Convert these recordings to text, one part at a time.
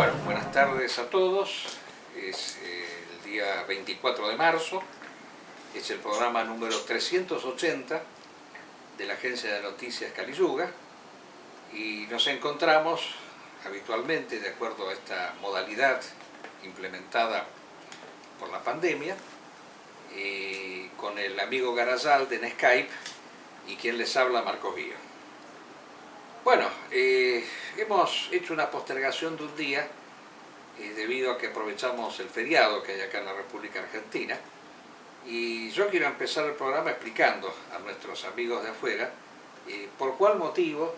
Bueno, buenas tardes a todos. Es el día 24 de marzo. Es el programa número 380 de la agencia de noticias Caliyuga. Y nos encontramos habitualmente, de acuerdo a esta modalidad implementada por la pandemia, con el amigo Garazalde en Skype y quien les habla, Marcos Vío. Bueno, hemos hecho una postergación de un día debido a que aprovechamos el feriado que hay acá en la República Argentina, y yo quiero empezar el programa explicando a nuestros amigos de afuera por cuál motivo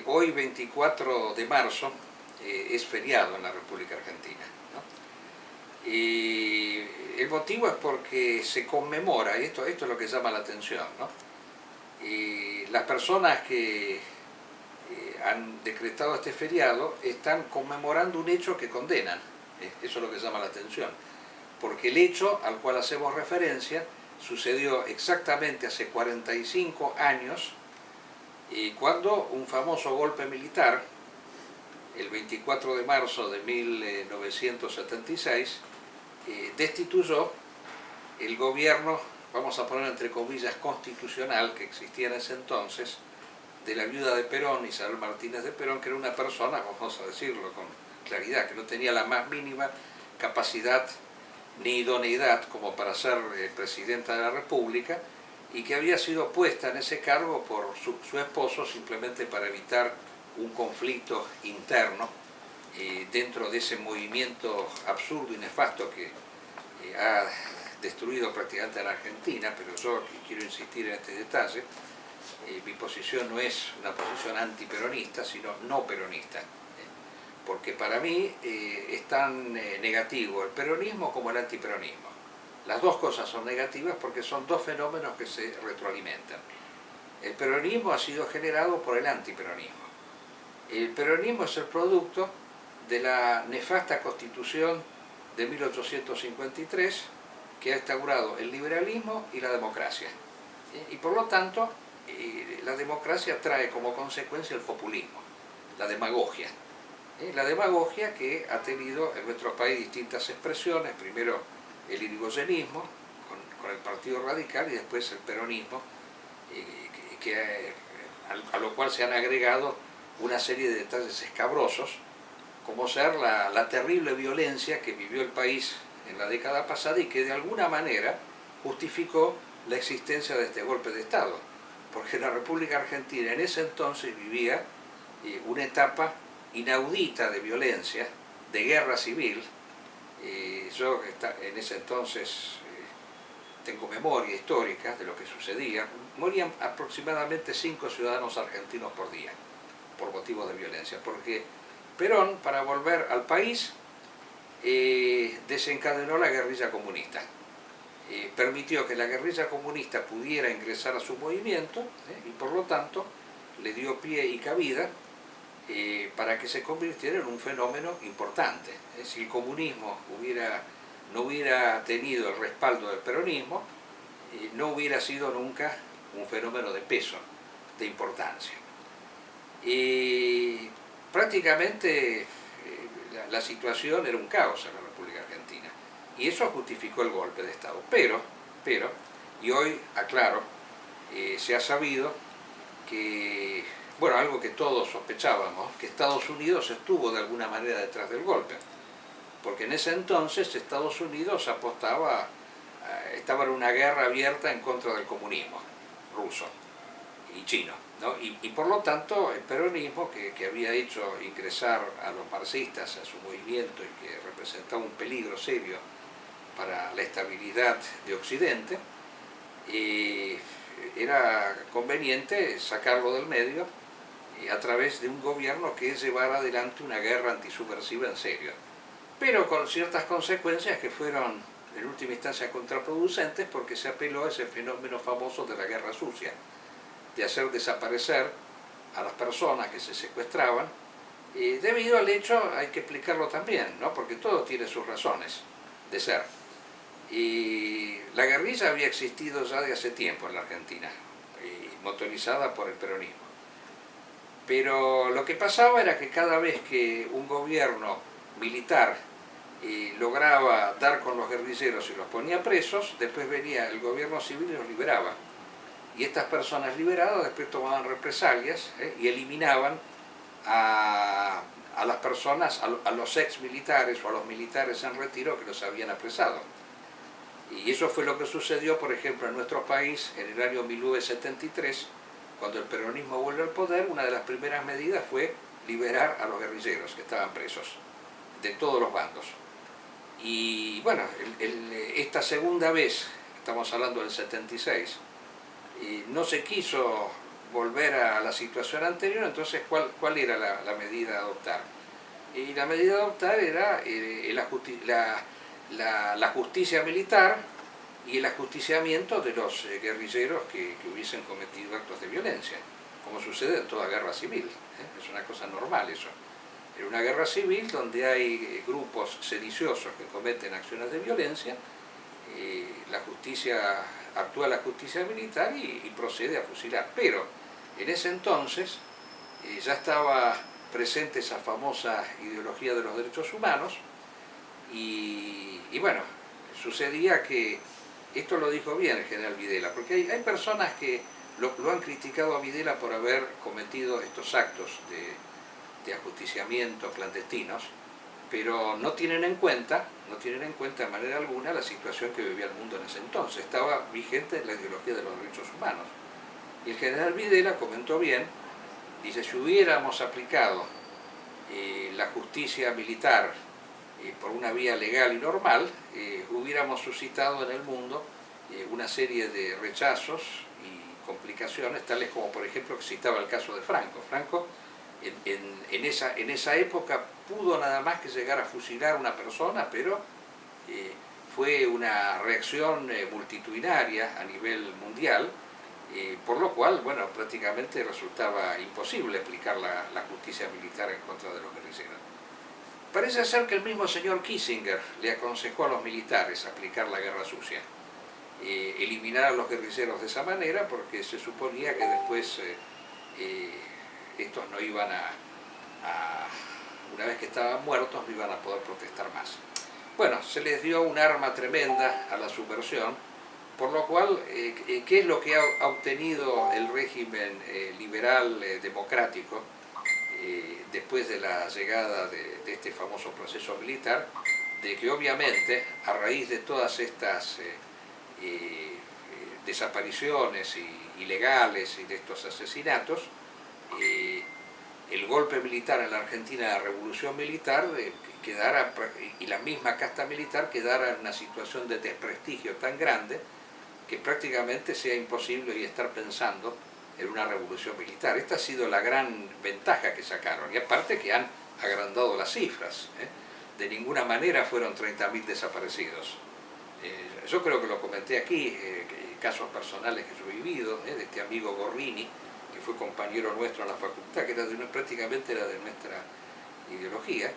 hoy 24 de marzo es feriado en la República Argentina, ¿no? El motivo es porque se conmemora, y esto es lo que llama la atención, ¿no? Las personas que han decretado este feriado están conmemorando un hecho que condenan. Eso es lo que llama la atención, porque el hecho al cual hacemos referencia sucedió exactamente hace 45 años, cuando un famoso golpe militar, el 24 de marzo de 1976, destituyó el gobierno, vamos a poner entre comillas, constitucional que existía en ese entonces, de la viuda de Perón, Isabel Martínez de Perón, que era una persona, vamos a decirlo con claridad, que no tenía la más mínima capacidad ni idoneidad como para ser presidenta de la República, y que había sido puesta en ese cargo por su esposo simplemente para evitar un conflicto interno dentro de ese movimiento absurdo y nefasto que ha destruido prácticamente a la Argentina. Pero yo quiero insistir en este detalle. Mi posición no es una posición antiperonista, sino no peronista, porque para mí es tan negativo el peronismo como el antiperonismo. Las dos cosas son negativas porque son dos fenómenos que se retroalimentan. El peronismo ha sido generado por el antiperonismo. El peronismo es el producto de la nefasta Constitución de 1853, que ha instaurado el liberalismo y la democracia. Y por lo tanto, la democracia trae como consecuencia el populismo, la demagogia. La demagogia que ha tenido en nuestro país distintas expresiones: primero el irigoyenismo con el Partido Radical, y después el peronismo, a lo cual se han agregado una serie de detalles escabrosos, como ser la terrible violencia que vivió el país en la década pasada y que de alguna manera justificó la existencia de este golpe de Estado, porque la República Argentina en ese entonces vivía una etapa inaudita de violencia, de guerra civil. Yo en ese entonces tengo memoria histórica de lo que sucedía. Morían aproximadamente 5 ciudadanos argentinos por día por motivos de violencia, porque Perón, para volver al país, desencadenó la guerrilla comunista. Permitió que la guerrilla comunista pudiera ingresar a su movimiento, y por lo tanto le dio pie y cabida para que se convirtiera en un fenómeno importante. Si el comunismo no hubiera tenido el respaldo del peronismo, no hubiera sido nunca un fenómeno de peso, de importancia. Prácticamente la situación era un caos en la República Argentina, y eso justificó el golpe de Estado. Pero, y hoy aclaro, se ha sabido que, bueno, algo que todos sospechábamos, que Estados Unidos estuvo de alguna manera detrás del golpe, porque en ese entonces Estados Unidos estaba en una guerra abierta en contra del comunismo ruso y chino, ¿no? Y por lo tanto el peronismo, que había hecho ingresar a los marxistas a su movimiento y que representaba un peligro serio para la estabilidad de Occidente, era conveniente sacarlo del medio a través de un gobierno que llevara adelante una guerra antisubversiva en serio, pero con ciertas consecuencias que fueron en última instancia contraproducentes, porque se apeló a ese fenómeno famoso de la guerra sucia, de hacer desaparecer a las personas que se secuestraban, debido al hecho, hay que explicarlo también, ¿no? Porque todo tiene sus razones de ser. Y la guerrilla había existido ya de hace tiempo en la Argentina, motorizada por el peronismo. Pero lo que pasaba era que cada vez que un gobierno militar lograba dar con los guerrilleros y los ponía presos, después venía el gobierno civil y los liberaba. Y estas personas liberadas después tomaban represalias y eliminaban a las personas, a los ex militares o a los militares en retiro que los habían apresado. Y eso fue lo que sucedió, por ejemplo, en nuestro país en el año 1973, cuando el peronismo vuelve al poder. Una de las primeras medidas fue liberar a los guerrilleros que estaban presos, de todos los bandos. Y bueno, esta segunda vez, estamos hablando del 76, no se quiso volver a la situación anterior. Entonces, ¿cuál era la medida a adoptar? Y la medida a adoptar era la justicia militar y el ajusticiamiento de los guerrilleros que hubiesen cometido actos de violencia, como sucede en toda guerra civil. Es una cosa normal eso. En una guerra civil donde hay grupos sediciosos que cometen acciones de violencia, la justicia actúa la justicia militar y procede a fusilar. Pero en ese entonces ya estaba presente esa famosa ideología de los derechos humanos y bueno, sucedía que, esto lo dijo bien el general Videla, porque hay personas que lo han criticado a Videla por haber cometido estos actos de ajusticiamiento clandestinos, pero no tienen en cuenta de manera alguna la situación que vivía el mundo en ese entonces. Estaba vigente la ideología de los derechos humanos. Y el general Videla comentó bien, dice: si hubiéramos aplicado la justicia militar por una vía legal y normal, hubiéramos suscitado en el mundo una serie de rechazos y complicaciones, tales como, por ejemplo, que citaba el caso de Franco. Franco en esa época pudo nada más que llegar a fusilar a una persona, pero fue una reacción multitudinaria a nivel mundial, por lo cual, bueno, prácticamente resultaba imposible aplicar la justicia militar en contra de los guerrilleros. Parece ser que el mismo señor Kissinger le aconsejó a los militares aplicar la guerra sucia, eliminar a los guerrilleros de esa manera, porque se suponía que después estos no iban una vez que estaban muertos, no iban a poder protestar más. Bueno, se les dio un arma tremenda a la subversión, por lo cual, ¿qué es lo que ha obtenido el régimen liberal democrático después de la llegada de este famoso proceso militar? De que obviamente, a raíz de todas estas desapariciones ilegales y de estos asesinatos, el golpe militar en la Argentina, la revolución militar, y la misma casta militar quedara en una situación de desprestigio tan grande que prácticamente sea imposible hoy estar pensando en una revolución militar. Esta ha sido la gran ventaja que sacaron, y aparte que han agrandado las cifras. De ninguna manera fueron 30.000 desaparecidos. Yo creo que lo comenté aquí, casos personales que yo he vivido, de este amigo Gorrini, que fue compañero nuestro en la facultad, que prácticamente era de nuestra ideología,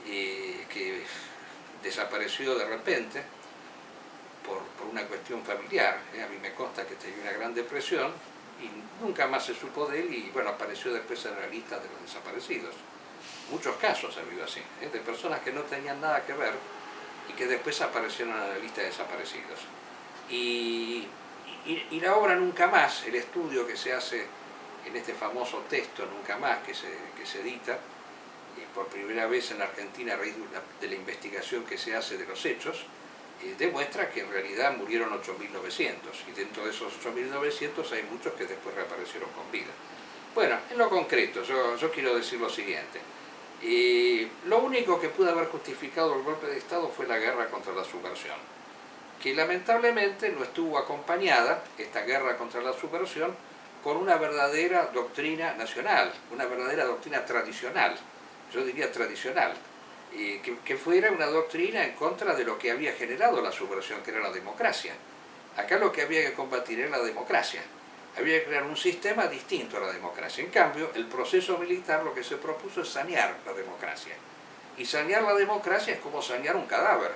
que desapareció de repente por una cuestión familiar. A mí me consta que tenía una gran depresión y nunca más se supo de él, y bueno, apareció después en la lista de los desaparecidos. Muchos casos ha habido así, de personas que no tenían nada que ver y que después aparecieron en la lista de desaparecidos. Y la obra Nunca Más, el estudio que se hace en este famoso texto Nunca Más, que se edita por primera vez en Argentina a raíz de la investigación que se hace de los hechos, demuestra que en realidad murieron 8.900, y dentro de esos 8.900 hay muchos que después reaparecieron con vida. Bueno, en lo concreto, yo quiero decir lo siguiente. Lo único que pudo haber justificado el golpe de Estado fue la guerra contra la subversión, que lamentablemente no estuvo acompañada, esta guerra contra la subversión, con una verdadera doctrina nacional, una verdadera doctrina tradicional, yo diría tradicional, que fuera una doctrina en contra de lo que había generado la subversión, que era la democracia. Acá lo que había que combatir era la democracia. Había que crear un sistema distinto a la democracia. En cambio, el proceso militar lo que se propuso es sanear la democracia. Y sanear la democracia es como sanear un cadáver.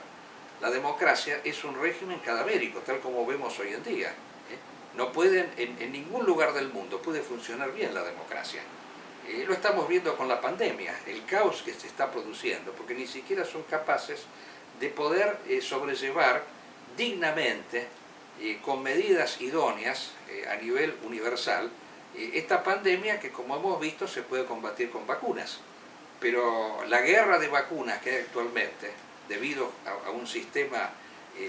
La democracia es un régimen cadavérico, tal como vemos hoy en día. No pueden, en ningún lugar del mundo puede funcionar bien la democracia. Lo estamos viendo con la pandemia, el caos que se está produciendo, porque ni siquiera son capaces de poder sobrellevar dignamente, con medidas idóneas a nivel universal, esta pandemia que, como hemos visto, se puede combatir con vacunas. Pero la guerra de vacunas que hay actualmente, debido a un sistema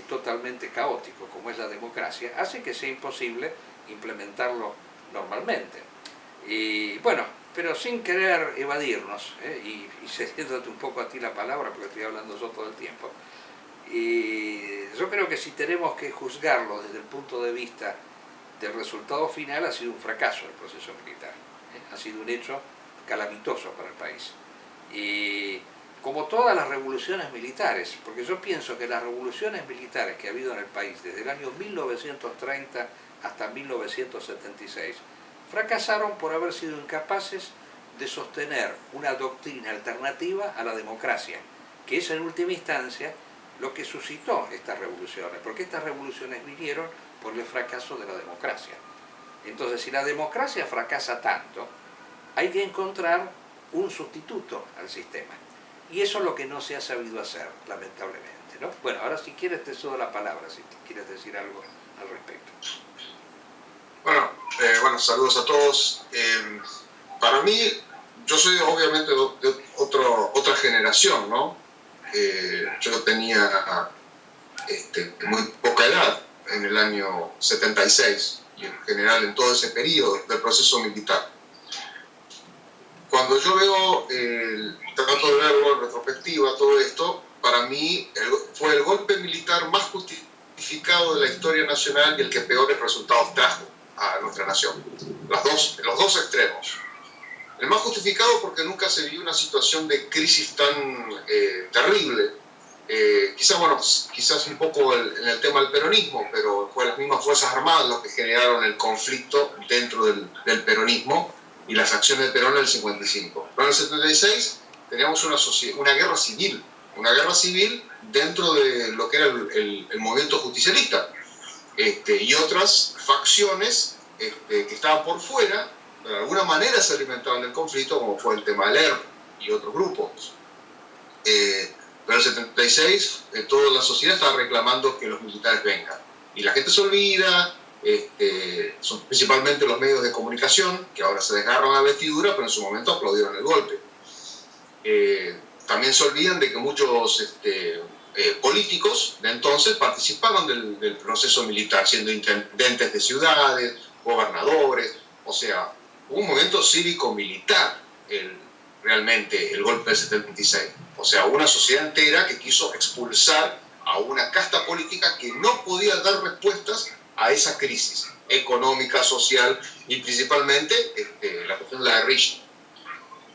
totalmente caótico como es la democracia, hace que sea imposible implementarlo normalmente. Y bueno, pero sin querer evadirnos, y cediéndote un poco a ti la palabra porque estoy hablando yo todo el tiempo, yo creo que si tenemos que juzgarlo desde el punto de vista del resultado final, ha sido un fracaso el proceso militar, ha sido un hecho calamitoso para el país. Y como todas las revoluciones militares, porque yo pienso que las revoluciones militares que ha habido en el país desde el año 1930 hasta 1976 fracasaron por haber sido incapaces de sostener una doctrina alternativa a la democracia, que es en última instancia lo que suscitó estas revoluciones, porque estas revoluciones vinieron por el fracaso de la democracia. Entonces, si la democracia fracasa tanto, hay que encontrar un sustituto al sistema. Y eso es lo que no se ha sabido hacer, lamentablemente, ¿no? Bueno, ahora si quieres te cedo la palabra, si quieres decir algo al respecto. Bueno, saludos a todos. Para mí, yo soy obviamente de otra generación, ¿no? Yo tenía muy poca edad en el año 76 y en general en todo ese periodo del proceso militar. Cuando yo veo, trato de verlo en retrospectiva, todo esto, para mí fue el golpe militar más justificado de la historia nacional y el que peores resultados trajo a nuestra nación. Los dos extremos. El más justificado porque nunca se vivió una situación de crisis tan terrible. Quizás un poco en el tema del peronismo, pero fue las mismas Fuerzas Armadas los que generaron el conflicto dentro del peronismo y las acciones del Perón en el 55. Pero en el 76 teníamos una guerra civil dentro de lo que era el movimiento justicialista. Y otras facciones que estaban por fuera, de alguna manera se alimentaban del conflicto, como fue el tema del ERP y otros grupos. Pero en el 76 toda la sociedad estaba reclamando que los militares vengan. Y la gente se olvida, son principalmente los medios de comunicación, que ahora se desgarran la vestidura, pero en su momento aplaudieron el golpe. También se olvidan de que muchos políticos de entonces participaban del proceso militar, siendo intendentes de ciudades, gobernadores, o sea, hubo un movimiento cívico-militar realmente el golpe del 76. O sea, una sociedad entera que quiso expulsar a una casta política que no podía dar respuestas a esa crisis económica, social y principalmente la cuestión de la guerrilla.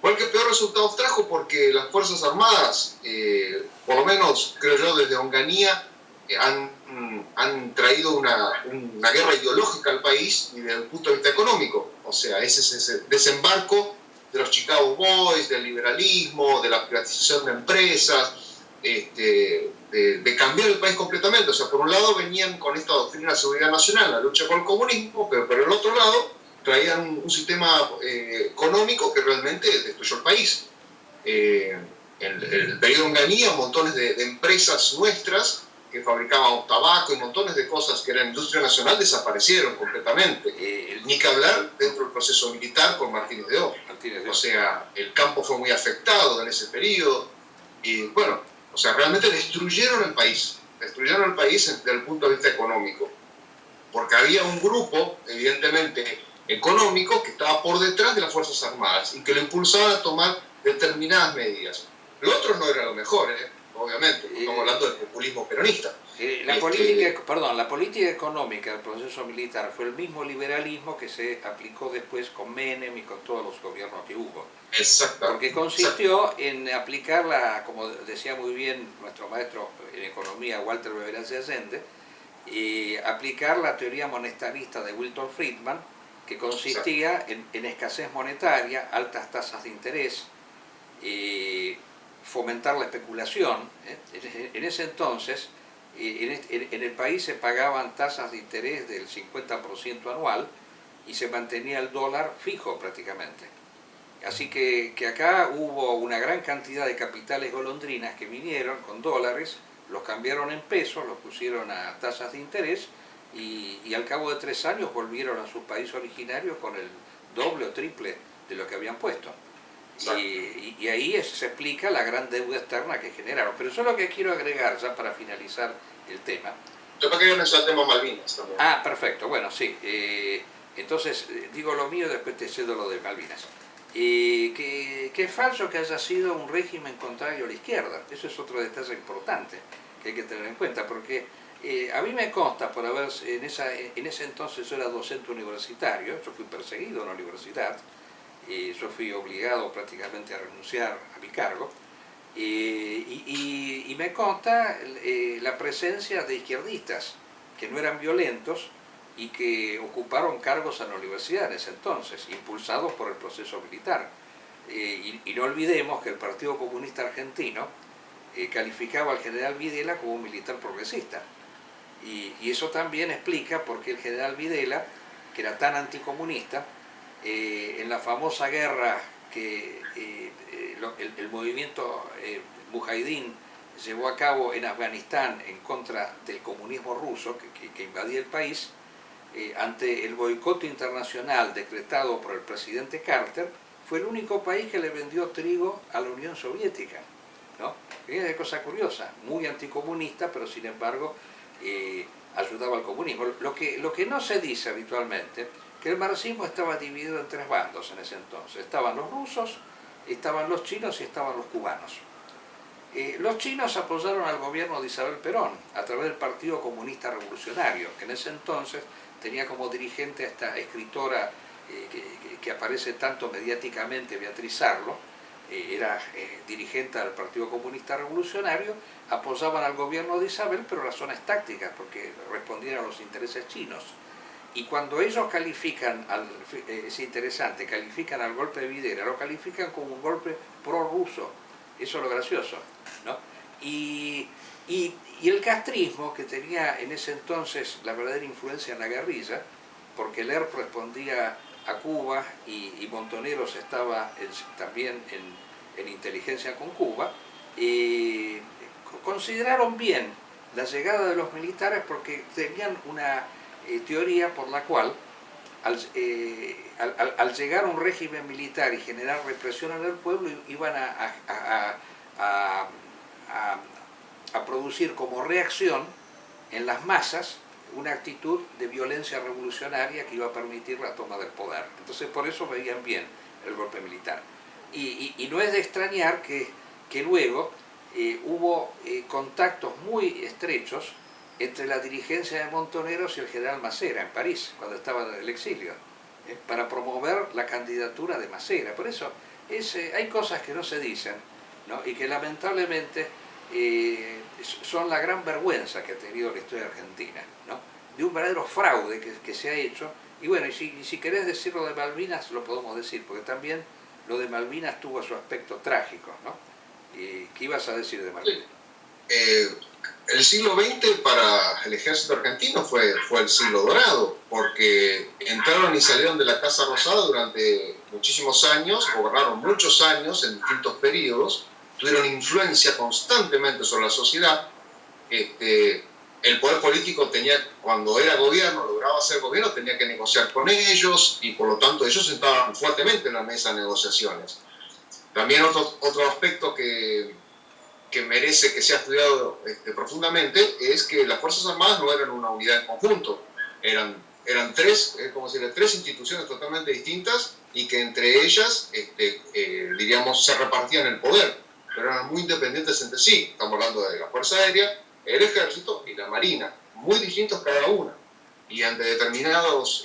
Fue el que peor resultados trajo porque las Fuerzas Armadas, por lo menos creo yo desde Onganía, han traído una guerra ideológica al país y desde el punto de vista económico. O sea, ese desembarco de los Chicago Boys, del liberalismo, de la privatización de empresas, de cambiar el país completamente. O sea, por un lado venían con esta doctrina de seguridad nacional, la lucha contra el comunismo, pero por el otro lado traían un sistema económico que realmente destruyó el país. En el periodo de Onganía, montones de empresas nuestras que fabricábamos tabaco y montones de cosas que eran industria nacional desaparecieron completamente. Ni que hablar dentro del proceso militar con Martínez de Oz. O sea, el campo fue muy afectado en ese periodo. Y bueno, o sea, realmente destruyeron el país desde el punto de vista económico. Porque había un grupo, evidentemente, económico que estaba por detrás de las Fuerzas Armadas y que lo impulsaban a tomar determinadas medidas. Lo otro no era lo mejor, obviamente, estamos hablando del populismo peronista. La política económica del proceso militar fue el mismo liberalismo que se aplicó después con Menem y con todos los gobiernos que hubo. Exacto. Porque consistió en aplicar como decía muy bien nuestro maestro en economía Walter Beberanza Allende, aplicar la teoría monetarista de Milton Friedman, que consistía en escasez monetaria, altas tasas de interés, fomentar la especulación. En ese entonces, en el país se pagaban tasas de interés del 50% anual y se mantenía el dólar fijo prácticamente. Así que acá hubo una gran cantidad de capitales golondrinas que vinieron con dólares, los cambiaron en pesos, los pusieron a tasas de interés y al cabo de 3 años volvieron a su país originario con el doble o triple de lo que habían puesto. Y ahí se explica la gran deuda externa que generaron. Pero eso es lo que quiero agregar ya para finalizar el tema. Yo para que mencionar el tema Malvinas también. Ah, perfecto, bueno, sí. Entonces, digo lo mío, después te cedo lo de Malvinas. Que es falso que haya sido un régimen contrario a la izquierda. Eso es otro detalle importante que hay que tener en cuenta, porque a mí me consta, por haber, en ese entonces yo era docente universitario, yo fui perseguido en la universidad, yo fui obligado prácticamente a renunciar a mi cargo, y me consta la presencia de izquierdistas que no eran violentos y que ocuparon cargos en la universidad en ese entonces, impulsados por el proceso militar. Y no olvidemos que el Partido Comunista Argentino calificaba al general Videla como un militar progresista. Y eso también explica por qué el general Videla, que era tan anticomunista, en la famosa guerra que el movimiento Mujahidín llevó a cabo en Afganistán en contra del comunismo ruso que invadía el país, ante el boicot internacional decretado por el presidente Carter, fue el único país que le vendió trigo a la Unión Soviética, ¿no? Es una cosa curiosa, muy anticomunista, pero sin embargo ayudaba al comunismo. Lo que no se dice habitualmente, que el marxismo estaba dividido en 3 bandos en ese entonces. Estaban los rusos, estaban los chinos y estaban los cubanos. Los chinos apoyaron al gobierno de Isabel Perón a través del Partido Comunista Revolucionario, que en ese entonces tenía como dirigente a esta escritora que aparece tanto mediáticamente, Beatriz Arlo, era dirigente del Partido Comunista Revolucionario, apoyaban al gobierno de Isabel, pero razones tácticas, porque respondían a los intereses chinos. Y cuando ellos califican, es interesante, califican al golpe de Videla, lo califican como un golpe prorruso. Eso es lo gracioso, ¿no? Y el castrismo, que tenía en ese entonces la verdadera influencia en la guerrilla, porque el ERP respondía a Cuba y Montoneros estaba también en inteligencia con Cuba, consideraron bien la llegada de los militares porque tenían una teoría por la cual al llegar a un régimen militar y generar represión en el pueblo iban a producir como reacción en las masas una actitud de violencia revolucionaria que iba a permitir la toma del poder. Entonces por eso veían bien el golpe militar. Y no es de extrañar que luego hubo contactos muy estrechos entre la dirigencia de Montoneros y el general Macera en París, cuando estaba en el exilio, para promover la candidatura de Macera. Por eso hay cosas que no se dicen, ¿no? Y que lamentablemente son la gran vergüenza que ha tenido la historia argentina, ¿no? De un verdadero fraude que se ha hecho. Y bueno, y si querés decir lo de Malvinas, lo podemos decir, porque también lo de Malvinas tuvo su aspecto trágico, ¿no? ¿Qué ibas a decir de Malvinas? El siglo XX para el ejército argentino fue el siglo dorado, porque entraron y salieron de la Casa Rosada durante muchísimos años, gobernaron muchos años en distintos periodos, tuvieron influencia constantemente sobre la sociedad. El poder político tenía, cuando era gobierno, lograba ser gobierno, tenía que negociar con ellos y por lo tanto ellos sentaban fuertemente en la mesa de negociaciones. También otro aspecto que merece que sea estudiado profundamente es que las Fuerzas Armadas no eran una unidad en conjunto, eran tres instituciones totalmente distintas y que entre ellas, diríamos, se repartían el poder, pero eran muy independientes entre sí. Estamos hablando de la Fuerza Aérea, el Ejército y la Marina, muy distintos cada una, y ante determinadas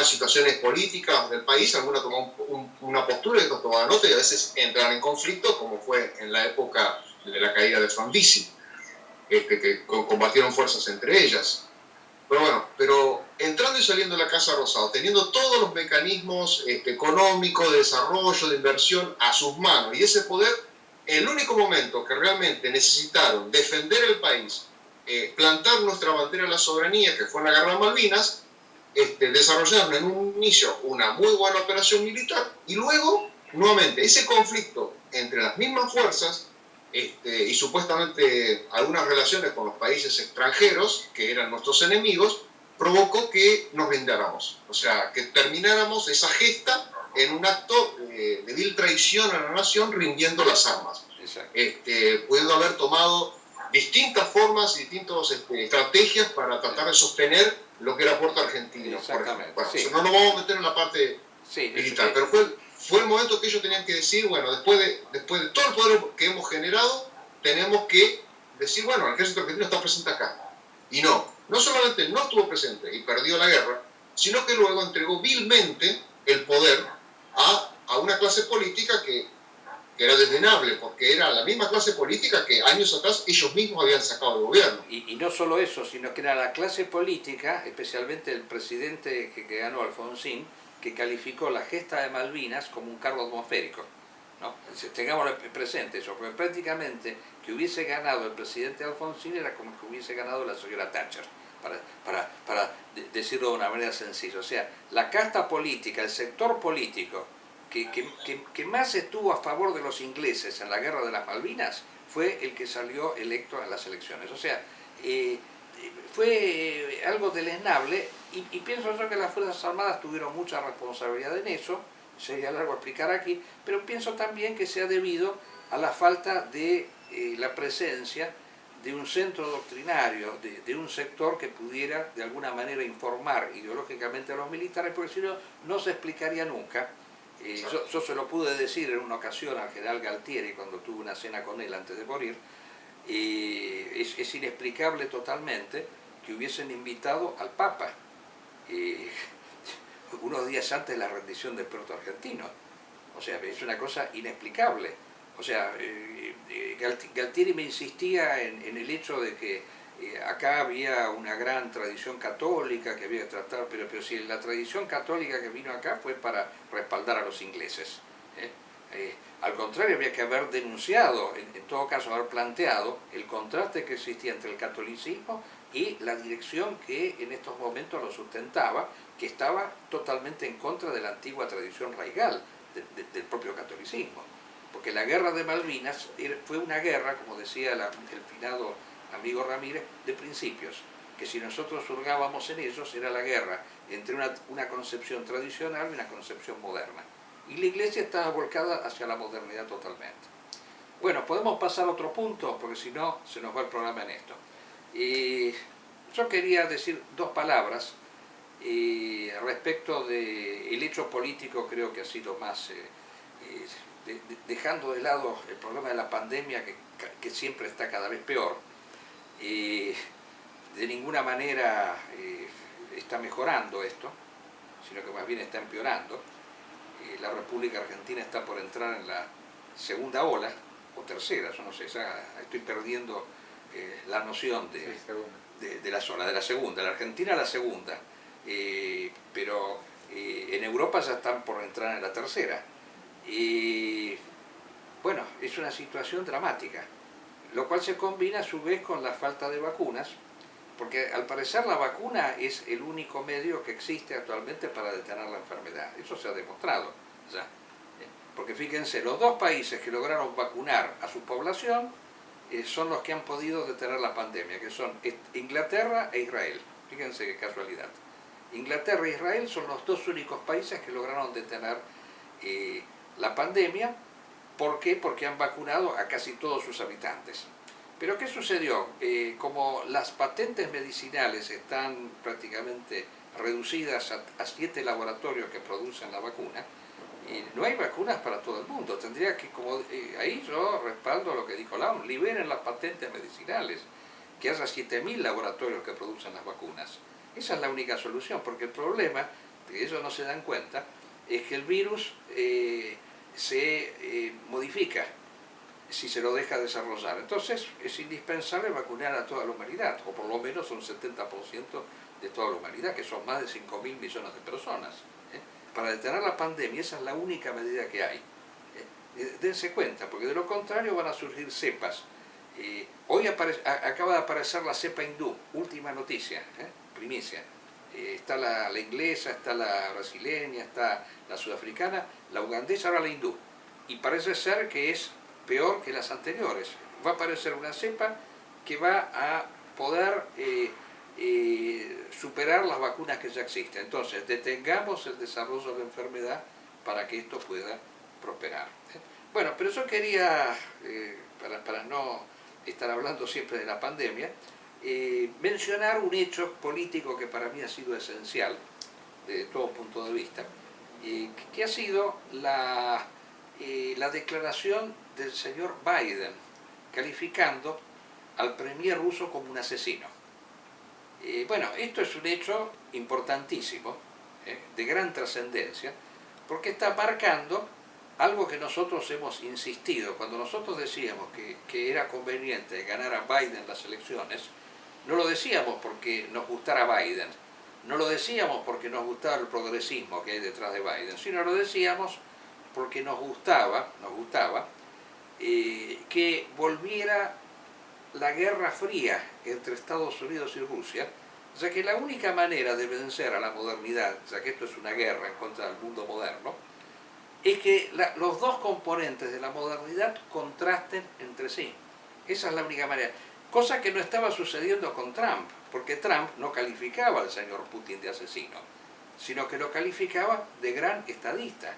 situaciones políticas del país, algunas tomaban una postura y otras tomaban otra, y a veces entraban en conflicto, como fue en la época de la caída de Frondizi, que combatieron fuerzas entre ellas. Pero bueno, entrando y saliendo de la Casa Rosada, teniendo todos los mecanismos económicos, de desarrollo, de inversión a sus manos, y ese poder, el único momento que realmente necesitaron defender el país, plantar nuestra bandera de la soberanía, que fue en la Guerra de Malvinas, desarrollaron en un inicio una muy buena operación militar y luego, nuevamente, ese conflicto entre las mismas fuerzas y supuestamente algunas relaciones con los países extranjeros, que eran nuestros enemigos, provocó que nos rindáramos. O sea, que termináramos esa gesta en un acto de vil traición a la nación, rindiendo las armas. Pudiendo haber tomado distintas formas y distintas estrategias para tratar de sostener lo que era Puerto Argentino. Exactamente. Bueno, Sí. no nos vamos a meter en la parte militar, pero fue el momento que ellos tenían que decir, bueno, después de todo el poder que hemos generado, tenemos que decir, bueno, el ejército argentino está presente acá. Y no solamente no estuvo presente y perdió la guerra, sino que luego entregó vilmente el poder a una clase política que era desdenable, porque era la misma clase política que años atrás ellos mismos habían sacado del gobierno. Y no solo eso, sino que era la clase política, especialmente el presidente que ganó, Alfonsín, que calificó la gesta de Malvinas como un cargo atmosférico, ¿no? Tengamos presente eso, porque prácticamente que hubiese ganado el presidente Alfonsín era como que hubiese ganado la señora Thatcher, para decirlo de una manera sencilla. O sea, la casta política, el sector político que más estuvo a favor de los ingleses en la guerra de las Malvinas fue el que salió electo en las elecciones. O sea, fue algo deleznable y pienso yo que las Fuerzas Armadas tuvieron mucha responsabilidad en eso, sería largo explicar aquí, pero pienso también que se ha debido a la falta de la presencia de un centro doctrinario, de un sector que pudiera de alguna manera informar ideológicamente a los militares, porque si no, no se explicaría nunca. Yo se lo pude decir en una ocasión al general Galtieri cuando tuve una cena con él antes de morir. Es inexplicable totalmente que hubiesen invitado al Papa unos días antes de la rendición del puerto argentino. O sea, es una cosa inexplicable. O sea, Galtieri me insistía en el hecho de que acá había una gran tradición católica que había que tratar, pero si la tradición católica que vino acá fue para respaldar a los ingleses. Al contrario, había que haber denunciado, en todo caso haber planteado el contraste que existía entre el catolicismo y la dirección que en estos momentos lo sustentaba, que estaba totalmente en contra de la antigua tradición raigal del propio catolicismo. Porque la guerra de Malvinas fue una guerra, como decía el finado amigo Ramírez, de principios, que si nosotros hurgábamos en ellos era la guerra entre una concepción tradicional y una concepción moderna. Y la Iglesia estaba volcada hacia la modernidad totalmente. Bueno, podemos pasar a otro punto, porque si no, se nos va el programa en esto. Yo quería decir dos palabras respecto del hecho político. Creo que ha sido más, dejando de lado el problema de la pandemia, que siempre está cada vez peor, de ninguna manera está mejorando esto, sino que más bien está empeorando. La República Argentina está por entrar en la segunda ola, o tercera, yo no sé, ya estoy perdiendo la noción de la zona, de la segunda. La Argentina la segunda, pero en Europa ya están por entrar en la tercera. Bueno, es una situación dramática, lo cual se combina a su vez con la falta de vacunas, porque al parecer la vacuna es el único medio que existe actualmente para detener la enfermedad. Eso se ha demostrado ya. Porque fíjense, los dos países que lograron vacunar a su población son los que han podido detener la pandemia, que son Inglaterra e Israel. Fíjense qué casualidad. Inglaterra e Israel son los dos únicos países que lograron detener la pandemia. ¿Por qué? Porque han vacunado a casi todos sus habitantes. Pero ¿qué sucedió? Como las patentes medicinales están prácticamente reducidas a 7 laboratorios que producen la vacuna, no hay vacunas para todo el mundo. Tendría que, ahí yo respaldo lo que dijo la ONU, liberen las patentes medicinales, que haya 7.000 laboratorios que producen las vacunas. Esa es la única solución, porque el problema, que ellos no se dan cuenta, es que el virus se modifica si se lo deja desarrollar. Entonces es indispensable vacunar a toda la humanidad, o por lo menos un 70% de toda la humanidad, que son más de 5.000 millones de personas. Para detener la pandemia, esa es la única medida que hay. Dense cuenta, porque de lo contrario van a surgir cepas. Hoy acaba de aparecer la cepa hindú, última noticia, primicia. está la inglesa, está la brasileña, está la sudafricana, la ugandesa, ahora la hindú. Y parece ser que es peor que las anteriores. Va a aparecer una cepa que va a poder superar las vacunas que ya existen. Entonces, detengamos el desarrollo de la enfermedad para que esto pueda prosperar. Bueno, pero yo quería, para no estar hablando siempre de la pandemia, mencionar un hecho político que para mí ha sido esencial, desde todo punto de vista, que ha sido la declaración del señor Biden, calificando al premier ruso como un asesino. Bueno, esto es un hecho importantísimo, de gran trascendencia, porque está marcando algo que nosotros hemos insistido. Cuando nosotros decíamos que era conveniente ganar a Biden las elecciones, no lo decíamos porque nos gustara Biden, no lo decíamos porque nos gustaba el progresismo que hay detrás de Biden, sino lo decíamos porque nos gustaba que volviera la Guerra Fría entre Estados Unidos y Rusia, ya que la única manera de vencer a la modernidad, ya que esto es una guerra en contra del mundo moderno, es que los dos componentes de la modernidad contrasten entre sí. Esa es la única manera. Cosa que no estaba sucediendo con Trump, porque Trump no calificaba al señor Putin de asesino, sino que lo calificaba de gran estadista.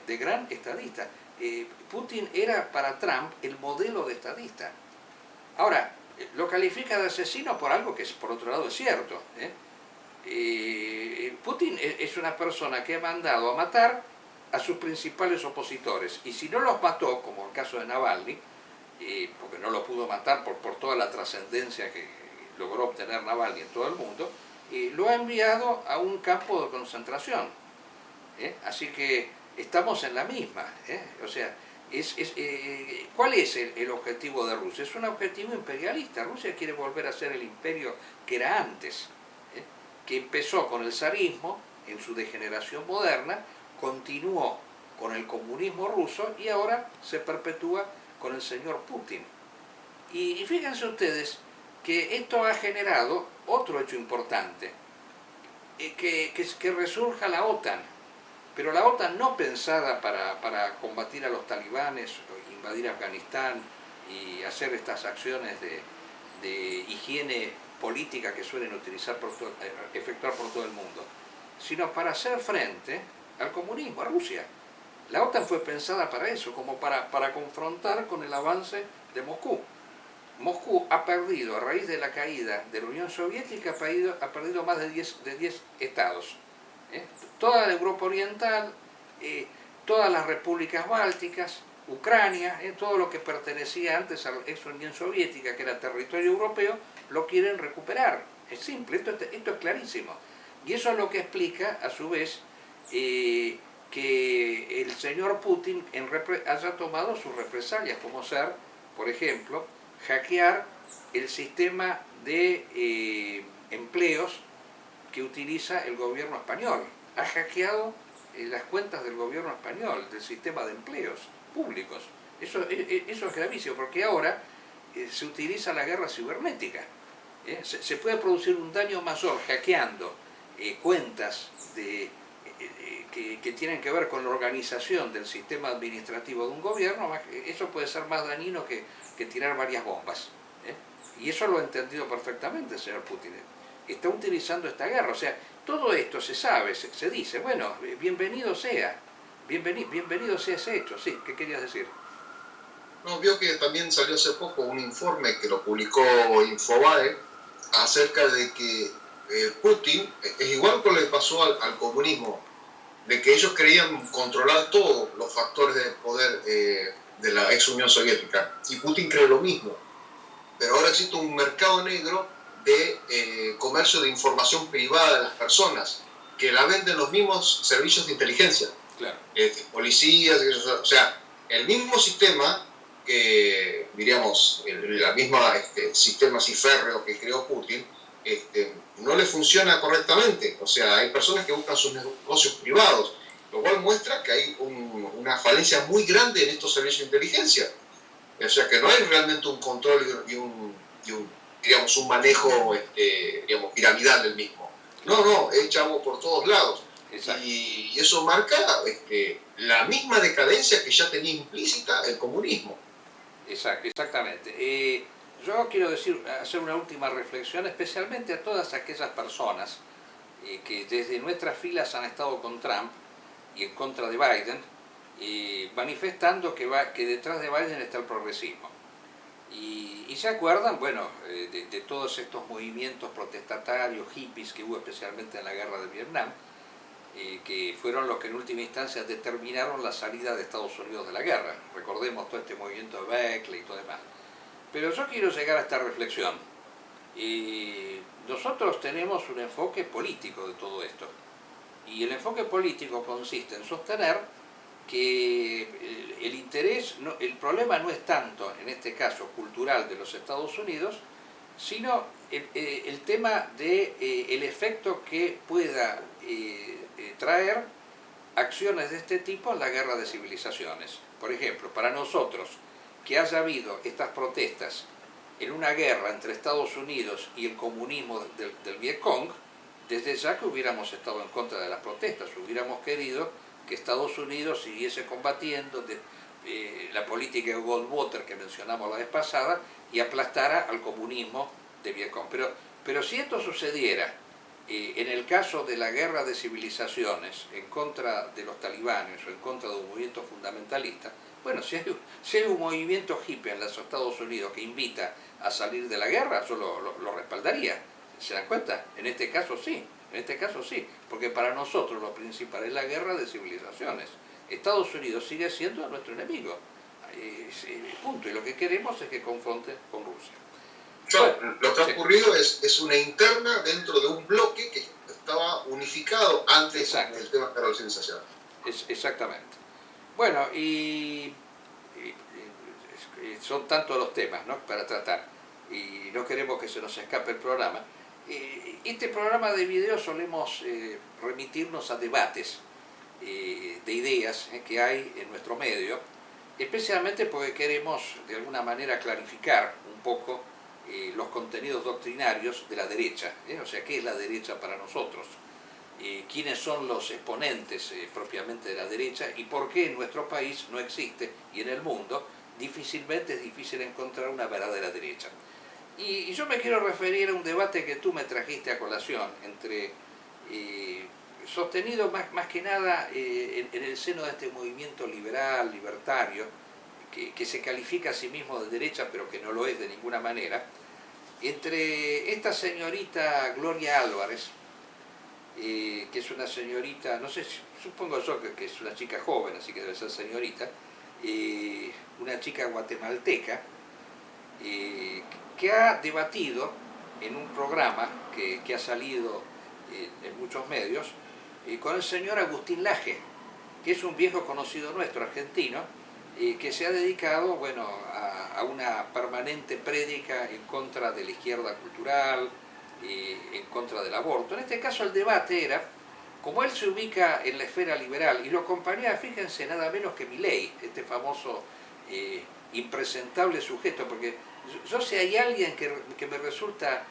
De gran estadista. Putin era para Trump el modelo de estadista. Ahora, lo califica de asesino por algo que por otro lado es cierto. Putin es una persona que ha mandado a matar a sus principales opositores, y si no los mató, como el caso de Navalny, porque no lo pudo matar por toda la trascendencia que logró obtener Navalny en todo el mundo, lo ha enviado a un campo de concentración. Así que estamos en la misma. O sea, ¿cuál es el objetivo de Rusia? Es un objetivo imperialista. Rusia quiere volver a ser el imperio que era antes, que empezó con el zarismo en su degeneración moderna, continuó con el comunismo ruso y ahora se perpetúa con el señor Putin. Y fíjense ustedes que esto ha generado otro hecho importante, que resurja la OTAN, pero la OTAN no pensada para combatir a los talibanes, invadir Afganistán y hacer estas acciones de higiene política que suelen efectuar por todo el mundo, sino para hacer frente al comunismo, a Rusia. La OTAN fue pensada para eso, como para confrontar con el avance de Moscú. Moscú ha perdido, a raíz de la caída de la Unión Soviética, ha perdido más de 10 estados. Toda la Europa Oriental, todas las repúblicas bálticas, Ucrania, todo lo que pertenecía antes a la ex Unión Soviética, que era territorio europeo, lo quieren recuperar. Es simple, esto es clarísimo. Y eso es lo que explica, a su vez, que el señor Putin haya tomado sus represalias, como ser, por ejemplo, hackear el sistema de empleos que utiliza el gobierno español. Ha hackeado las cuentas del gobierno español, del sistema de empleos públicos. Eso es gravísimo, porque ahora se utiliza la guerra cibernética. Se puede producir un daño mayor hackeando cuentas que tienen que ver con la organización del sistema administrativo de un gobierno. Eso puede ser más dañino que tirar varias bombas. Y eso lo ha entendido perfectamente el señor Putin. Está utilizando esta guerra. O sea, todo esto se sabe, se dice, bueno, bienvenido sea ese hecho. Sí, ¿qué querías decir? No, vio que también salió hace poco un informe que lo publicó Infobae acerca de que Putin, es igual que le pasó al comunismo, de que ellos querían controlar todos los factores de poder de la ex Unión Soviética, y Putin cree lo mismo, pero ahora existe un mercado negro de comercio de información privada de las personas, que la venden los mismos servicios de inteligencia, claro. Policías, o sea, el mismo sistema, diríamos, el mismo sistema así férreo que creó Putin, no le funciona correctamente. O sea, hay personas que buscan sus negocios privados, lo cual muestra que hay una falencia muy grande en estos servicios de inteligencia. O sea, que no hay realmente un control y un digamos, un manejo digamos, piramidal del mismo. No, echamos por todos lados. Exacto. Y eso marca la misma decadencia que ya tenía implícita el comunismo. Exactamente. Yo quiero hacer una última reflexión, especialmente a todas aquellas personas que desde nuestras filas han estado con Trump y en contra de Biden, manifestando que detrás de Biden está el progresismo. Y se acuerdan, bueno, de todos estos movimientos protestatarios, hippies que hubo especialmente en la guerra de Vietnam, que fueron los que en última instancia determinaron la salida de Estados Unidos de la guerra. Recordemos todo este movimiento de Beckley y todo demás. Pero yo quiero llegar a esta reflexión. Nosotros tenemos un enfoque político de todo esto. Y el enfoque político consiste en sostener que el interés, el problema no es tanto, en este caso, cultural de los Estados Unidos, sino el tema del efecto que pueda traer acciones de este tipo en la guerra de civilizaciones. Por ejemplo, para nosotros, que haya habido estas protestas en una guerra entre Estados Unidos y el comunismo del Vietcong, desde ya que hubiéramos estado en contra de las protestas, hubiéramos querido que Estados Unidos siguiese combatiendo la política de Goldwater que mencionamos la vez pasada y aplastara al comunismo de Vietcong. Pero si esto sucediera en el caso de la guerra de civilizaciones en contra de los talibanes o en contra de un movimiento fundamentalista, bueno, si hay un movimiento hippie en los Estados Unidos que invita a salir de la guerra, yo lo respaldaría. ¿Se dan cuenta? En este caso sí, porque para nosotros lo principal es la guerra de civilizaciones. Estados Unidos sigue siendo nuestro enemigo, punto, y lo que queremos es que confronte con Rusia. Lo que ha ocurrido es una interna dentro de un bloque que estaba unificado antes del tema de la civilización. Exactamente. Bueno, son tantos los temas, ¿no?, para tratar, y no queremos que se nos escape el programa. Este programa de video solemos remitirnos a debates de ideas que hay en nuestro medio, especialmente porque queremos de alguna manera clarificar un poco los contenidos doctrinarios de la derecha, o sea, ¿qué es la derecha para nosotros? Quiénes son los exponentes propiamente de la derecha y por qué en nuestro país no existe, y en el mundo difícilmente es difícil encontrar una verdadera derecha. Y yo me quiero referir a un debate que tú me trajiste a colación, sostenido más que nada en el seno de este movimiento liberal, libertario, que se califica a sí mismo de derecha, pero que no lo es de ninguna manera, entre esta señorita Gloria Álvarez, que es una señorita, no sé, supongo yo que es una chica joven, así que debe ser señorita, una chica guatemalteca, que ha debatido en un programa que ha salido en muchos medios, con el señor Agustín Laje, que es un viejo conocido nuestro, argentino, que se ha dedicado, bueno, a una permanente prédica en contra de la izquierda cultural, en contra del aborto. En este caso el debate era, como él se ubica en la esfera liberal, y lo acompañaba, fíjense, nada menos que Milei, este famoso impresentable sujeto, porque yo si hay alguien que me resulta,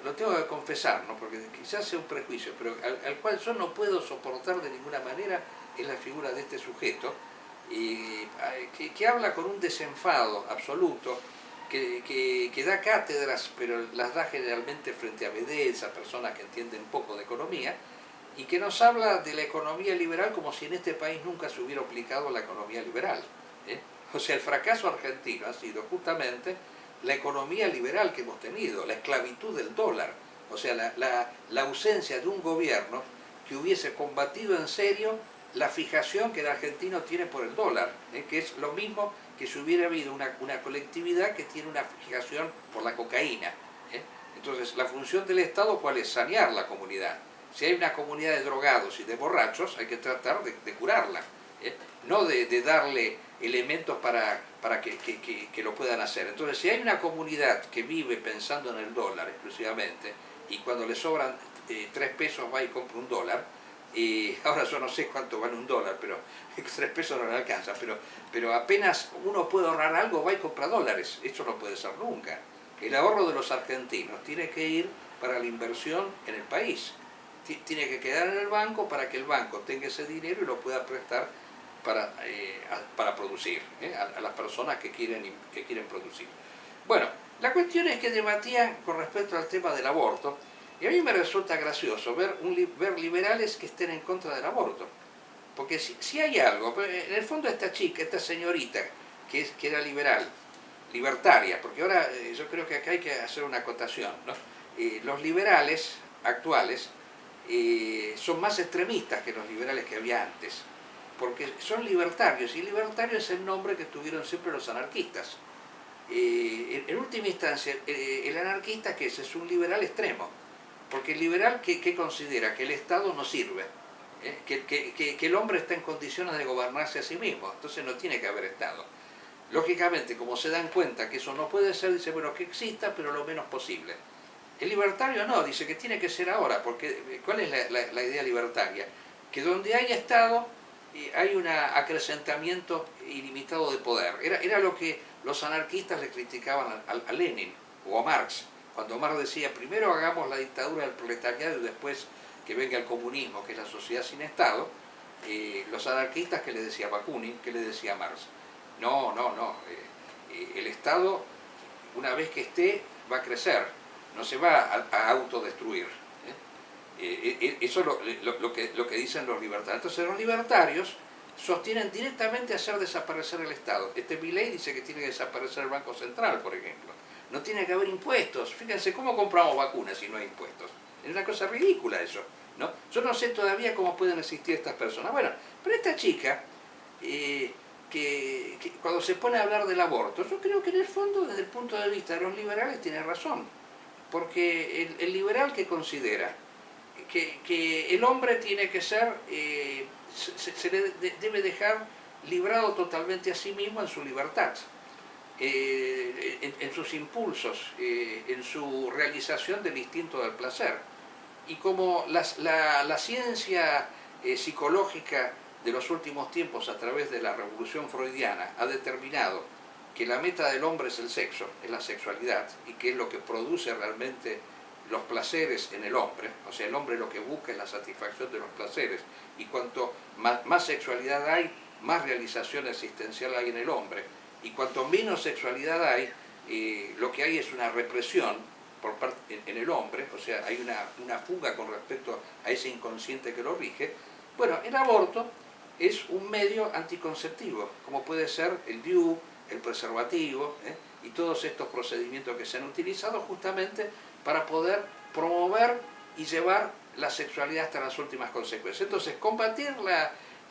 lo tengo que confesar, ¿no?, porque quizás sea un prejuicio, pero al cual yo no puedo soportar de ninguna manera, es la figura de este sujeto, que habla con un desenfado absoluto, que da cátedras, pero las da generalmente frente a vedettes, a personas que entienden poco de economía, y que nos habla de la economía liberal como si en este país nunca se hubiera aplicado la economía liberal. O sea, el fracaso argentino ha sido justamente la economía liberal que hemos tenido, la esclavitud del dólar, o sea, la ausencia de un gobierno que hubiese combatido en serio la fijación que el argentino tiene por el dólar, que es lo mismo que si hubiera habido una colectividad que tiene una fijación por la cocaína. Entonces, la función del Estado, ¿cuál es? Sanear la comunidad. Si hay una comunidad de drogados y de borrachos, hay que tratar de curarla, no de darle elementos para que lo puedan hacer. Entonces, si hay una comunidad que vive pensando en el dólar exclusivamente, y cuando le sobran 3 pesos va y compra un dólar, ahora yo no sé cuánto vale un dólar, pero 3 pesos no le alcanza, pero apenas uno puede ahorrar algo, va y compra dólares. Eso no puede ser nunca. El ahorro de los argentinos tiene que ir para la inversión en el país. tiene que quedar en el banco para que el banco tenga ese dinero y lo pueda prestar para producir a las personas que quieren producir. Bueno, la cuestión es que debatían con respecto al tema del aborto, y a mí me resulta gracioso ver liberales que estén en contra del aborto, porque si hay algo, en el fondo esta chica, esta señorita que era libertaria, porque ahora yo creo que acá hay que hacer una acotación, ¿no? Los liberales actuales son más extremistas que los liberales que había antes, porque son libertarios, y libertario es el nombre que tuvieron siempre los anarquistas. En última instancia, el anarquista que es un liberal extremo, porque el liberal que considera que el Estado no sirve, que el hombre está en condiciones de gobernarse a sí mismo, entonces no tiene que haber Estado. Lógicamente, como se dan cuenta que eso no puede ser, dice, bueno, que exista, pero lo menos posible. El libertario no, dice que tiene que ser ahora, porque ¿cuál es la idea libertaria? Que donde haya Estado hay un acrecentamiento ilimitado de poder. Era lo que los anarquistas le criticaban a Lenin o a Marx, cuando Marx decía, primero hagamos la dictadura del proletariado y después que venga el comunismo, que es la sociedad sin Estado. Los anarquistas, ¿qué le decía Bakunin? ¿Qué le decía Marx? No, el Estado, una vez que esté, va a crecer, no se va a autodestruir. Eso es lo que dicen los libertarios. Entonces los libertarios sostienen directamente hacer desaparecer el Estado. Milei dice que tiene que desaparecer el Banco Central, por ejemplo. No tiene que haber impuestos. Fíjense, ¿cómo compramos vacunas si no hay impuestos? Es una cosa ridícula eso, ¿no? Yo no sé todavía cómo pueden existir estas personas. Bueno, pero esta chica, que cuando se pone a hablar del aborto, yo creo que en el fondo, desde el punto de vista de los liberales, tiene razón. Porque el liberal que considera que el hombre tiene que ser, se le debe dejar librado totalmente a sí mismo en su libertad, en sus impulsos, en su realización del instinto del placer. Y como la ciencia psicológica de los últimos tiempos, a través de la revolución freudiana, ha determinado que la meta del hombre es el sexo, es la sexualidad, y que es lo que produce realmente los placeres en el hombre, o sea, el hombre lo que busca es la satisfacción de los placeres, y cuanto más sexualidad hay, más realización existencial hay en el hombre, y cuanto menos sexualidad hay, lo que hay es una represión por parte en el hombre, o sea, hay una fuga con respecto a ese inconsciente que lo rige. Bueno, el aborto es un medio anticonceptivo, como puede ser el DIU, el preservativo, y todos estos procedimientos que se han utilizado justamente para poder promover y llevar la sexualidad hasta las últimas consecuencias. Entonces, combatir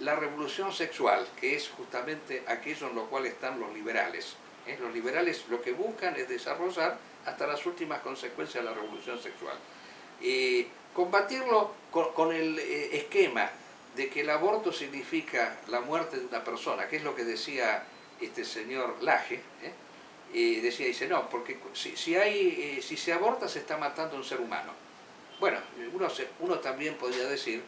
la revolución sexual, que es justamente aquello en lo cual están los liberales. Los liberales lo que buscan es desarrollar hasta las últimas consecuencias de la revolución sexual. Combatirlo con el esquema de que el aborto significa la muerte de una persona, que es lo que decía este señor Laje, dice, no, porque si se aborta se está matando a un ser humano. Bueno, uno también podría decir,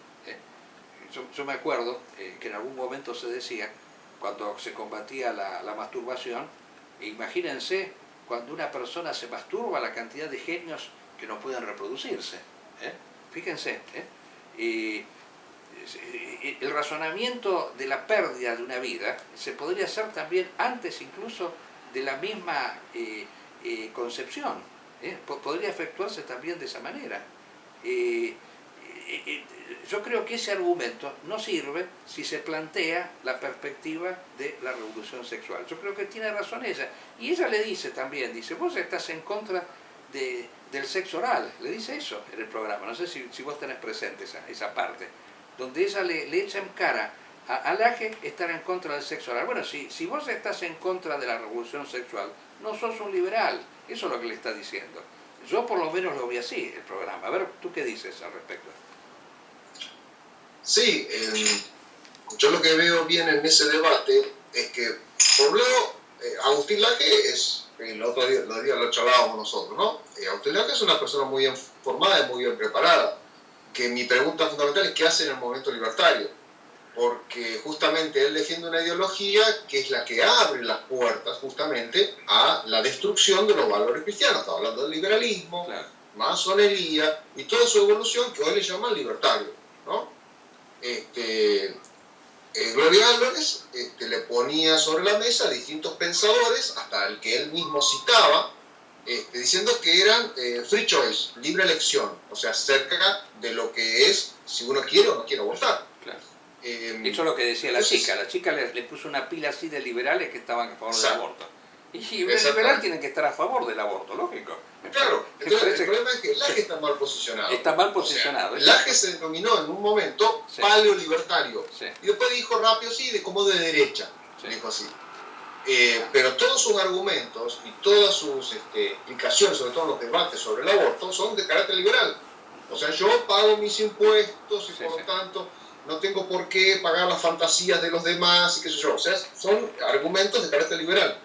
yo me acuerdo que en algún momento se decía, cuando se combatía la masturbación, imagínense cuando una persona se masturba, la cantidad de genios que no pueden reproducirse. Fíjense, el razonamiento de la pérdida de una vida se podría hacer también antes incluso de la misma concepción. Podría efectuarse también de esa manera. Yo creo que ese argumento no sirve si se plantea la perspectiva de la revolución sexual. Yo creo que tiene razón ella. Y ella le dice también, dice, vos estás en contra del sexo oral. Le dice eso en el programa. No sé si vos tenés presente esa parte. Donde ella le echa en cara a Laje estar en contra del sexo oral. Bueno, si vos estás en contra de la revolución sexual, no sos un liberal. Eso es lo que le está diciendo. Yo por lo menos lo vi así, el programa. A ver, ¿tú qué dices al respecto? Sí, yo lo que veo bien en ese debate es que, por un lado, Agustín Laje es, el otro día lo charlábamos nosotros, ¿no? Agustín Laje es una persona muy bien formada y muy bien preparada, que mi pregunta fundamental es qué hace en el movimiento libertario, porque justamente él defiende una ideología que es la que abre las puertas justamente a la destrucción de los valores cristianos. Está hablando del liberalismo, claro, masonería y toda su evolución que hoy le llaman libertario, ¿no? Gloria Álvarez le ponía sobre la mesa distintos pensadores, hasta el que él mismo citaba, diciendo que eran free choice, libre elección, o sea, cerca de lo que es si uno quiere o no quiere abortar. Claro. Eso es lo que decía la chica le puso una pila así de liberales que estaban a favor del aborto. Y un liberal tiene que estar a favor del aborto, lógico. Claro, entonces el problema es que Laje está mal posicionado. Está mal posicionado. O sea, Laje se denominó en un momento paleolibertario. Sí. Y después dijo rápido, sí, de como de derecha. Sí. Dijo así. Pero todos sus argumentos y todas sus explicaciones, sobre todo los debates sobre el aborto, son de carácter liberal. O sea, yo pago mis impuestos y por lo tanto no tengo por qué pagar las fantasías de los demás y qué sé yo. O sea, son argumentos de carácter liberal.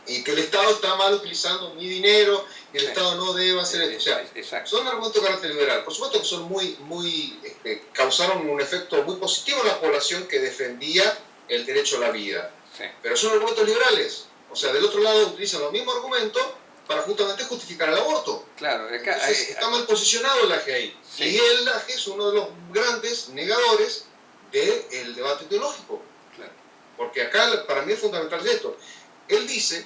Y que el Estado está mal utilizando mi dinero y el Estado no debe hacer eso. O sea, son argumentos de carácter liberal. Por supuesto que son causaron un efecto muy positivo en la población que defendía el derecho a la vida. Sí. Pero son argumentos liberales. O sea, del otro lado utilizan los mismos argumentos para justamente justificar el aborto. Claro, entonces, está mal posicionado el Laje ahí. Sí. Y el Laje es uno de los grandes negadores del debate teológico. Claro. Porque acá para mí es fundamental esto. Él dice